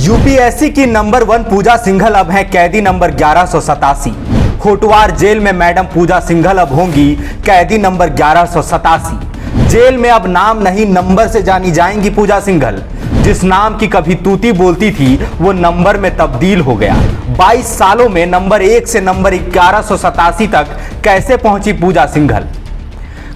UPSC की number 1 पूजा सिंघल अब है कैदी नंबर 1187। होटवार जेल में मैडम पूजा सिंघल अब होंगी कैदी नंबर 1187। जेल में अब नाम नहीं नंबर से जानी जाएंगी पूजा सिंघल। जिस नाम की कभी तूती बोलती थी वो नंबर में तब्दील हो गया। 22 सालों में नंबर 1 से नंबर 1187 तक कैसे पहुंची पूजा सिंघल।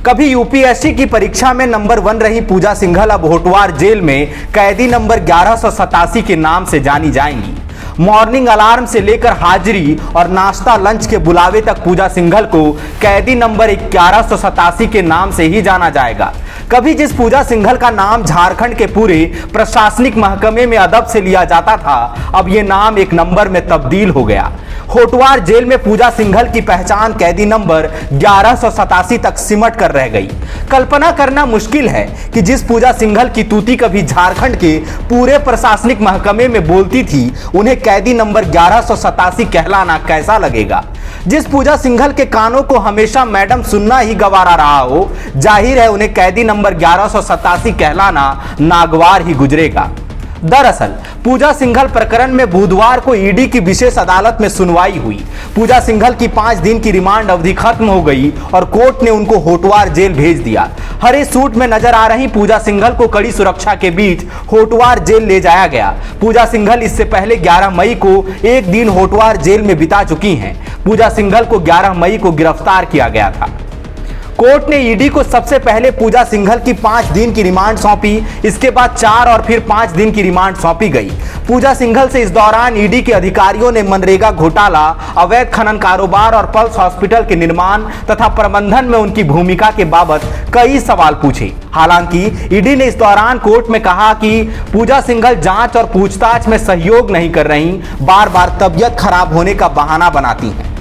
कभी यूपीएससी की परीक्षा में नंबर 1 रही पूजा सिंघल अब होटवार जेल में कैदी नंबर 1187 के नाम से जानी जाएंगी। मॉर्निंग अलार्म से लेकर हाजिरी और नाश्ता लंच के बुलावे तक पूजा सिंघल को कैदी नंबर 1187 के नाम से ही जाना जाएगा। कभी जिस पूजा सिंघल का नाम झारखंड के पूरे प्रशासनिक महकमे में अदब से लिया जाता था, अब ये नाम एक नंबर में तब्दील हो गया। होटवार जेल में पूजा सिंघल की पहचान कैदी नंबर 1187 तक सिमट कर रह गई। कल्पना करना मुश्किल है कि जिस पूजा सिंघल की तूती कभी झारखंड के पूरे प्रशासनिक महकमे में बोलती थी, उन्हें कैदी नंबर 1187 कहलाना कैसा लगेगा। जिस पूजा सिंघल के कानों को हमेशा मैडम सुनना ही गवारा रहा हो, जाहिर है उन्हें कैदी नंबर 1187 कहलाना नागवार ही गुजरेगा। दरअसल पूजा सिंघल प्रकरण में बुधवार को ईडी की विशेष अदालत में सुनवाई हुई। पूजा सिंघल की 5 दिन की रिमांड अवधि खत्म हो गई और कोर्ट ने उनको होटवार जेल भेज दिया। हरे सूट में नजर आ रही पूजा सिंघल को कड़ी सुरक्षा के बीच होटवार जेल ले जाया गया। पूजा सिंघल इससे पहले 11 मई को एक दिन होटवार जेल में बिता चुकी हैं। पूजा सिंघल को 11 मई को गिरफ्तार किया गया था। कोर्ट ने ईडी को सबसे पहले पूजा सिंघल की 5 दिन की रिमांड सौंपी। इसके बाद 4 और फिर 5 दिन की रिमांड सौंपी गई। पूजा सिंघल से इस दौरान ईडी के अधिकारियों ने मनरेगा घोटाला, अवैध खनन कारोबार और पल्स हॉस्पिटल के निर्माण तथा प्रबंधन में उनकी भूमिका के बाबत कई सवाल पूछे। हालांकि ईडी ने इस दौरान कोर्ट में कहा कि पूजा सिंघल जांच और पूछताछ में सहयोग नहीं कर रही, बार बार तबीयत खराब होने का बहाना बनाती हैं।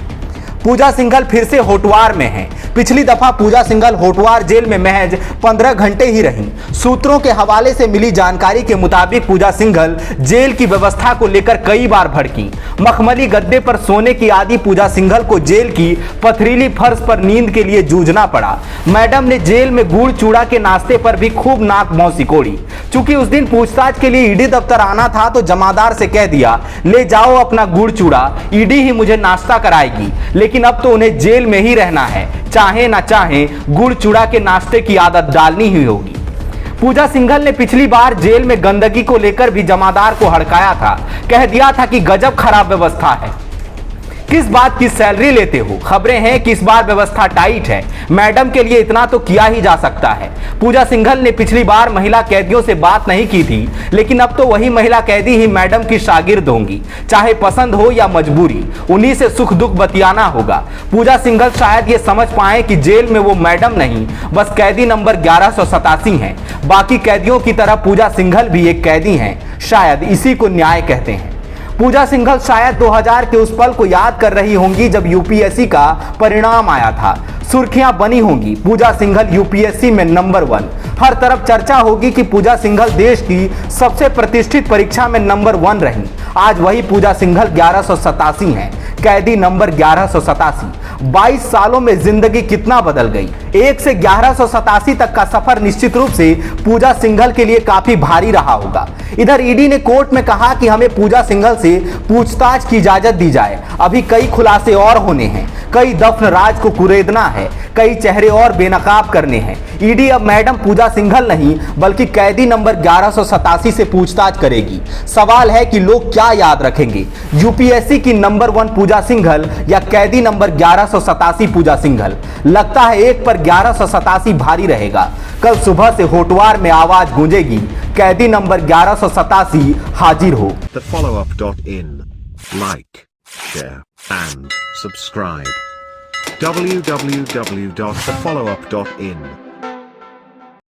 पूजा सिंघल फिर से होटवार में हैं। पिछली दफा पूजा सिंघल होटवार जेल में महज 15 घंटे ही रहीं। सूत्रों के हवाले से मिली जानकारी के मुताबिक पूजा सिंघल जेल की व्यवस्था को लेकर कई बार भड़की। मखमली गद्दे पर सोने की आदी पूजा सिंघल को जेल की पथरीली फर्श पर नींद के लिए जूझना पड़ा। मैडम ने जेल में गुड़ चूड़ा के नाश्ते पर भी खूब नाक भौं सिकोड़ी। चूंकि उस दिन पूछताछ के लिए ईडी दफ्तर आना था तो जमादार से कह दिया, ले जाओ अपना गुड़ चूड़ा, ईडी ही मुझे नाश्ता कराएगी। लेकिन अब तो उन्हें जेल में ही रहना है, चाहे ना चाहे गुड़ चूड़ा के नाश्ते की आदत डालनी ही होगी। पूजा सिंघल ने पिछली बार जेल में गंदगी को लेकर भी जमादार को हड़काया था। कह दिया था कि गजब खराब व्यवस्था है, किस बात की सैलरी लेते हो। खबरें हैं कि इस बार व्यवस्था टाइट है, मैडम के लिए इतना तो किया ही जा सकता है। पूजा सिंघल ने पिछली बार महिला कैदियों से बात नहीं की थी, लेकिन अब तो वही महिला कैदी ही मैडम की शागिर्द होंगी। चाहे पसंद हो या मजबूरी, उन्हीं से सुख दुख बतियाना होगा। पूजा सिंघल शायद ये समझ पाए कि जेल में वो मैडम नहीं, बस कैदी नंबर 1187 हैं। बाकी कैदियों की तरह पूजा सिंघल भी एक कैदी हैं। शायद इसी को न्याय कहते हैं। पूजा सिंघल शायद 2000 के उस पल को याद कर रही होंगी जब यूपीएससी का परिणाम आया था। सुर्खियां बनी होंगी, पूजा सिंघल यूपीएससी में नंबर 1। हर तरफ चर्चा होगी कि पूजा सिंघल देश की सबसे प्रतिष्ठित परीक्षा में नंबर 1 रही। आज वही पूजा सिंघल 1187 हैं, कैदी नंबर 1187। 22 सालों में जिंदगी कितना बदल गई। 1 से 1187 तक का सफर निश्चित रूप से पूजा सिंघल के लिए काफी भारी रहा होगा। इधर ईडी ने कोर्ट में कहा कि हमें पूजा सिंघल से पूछताछ की इजाजत दी जाए। अभी कई खुलासे और होने हैं, कई दफन राज को कुरेदना है, कई चेहरे और बेनकाब करने हैं। ईडी अब मैडम पूजा सिंघल नहीं बल्कि कैदी नंबर 1187 से पूछताछ करेगी। सवाल है कि लोग क्या याद रखेंगे, यूपीएससी की नंबर 1 पूजा सिंघल या कैदी नंबर 1187 पूजा सिंघल। लगता है एक पर 1187 भारी रहेगा। कल सुबह से होटवार में आवाज गूंजेगी, कैदी नंबर 1187 हाजिर हो। thefollowup.in Like, share and subscribe. www.thefollowup.in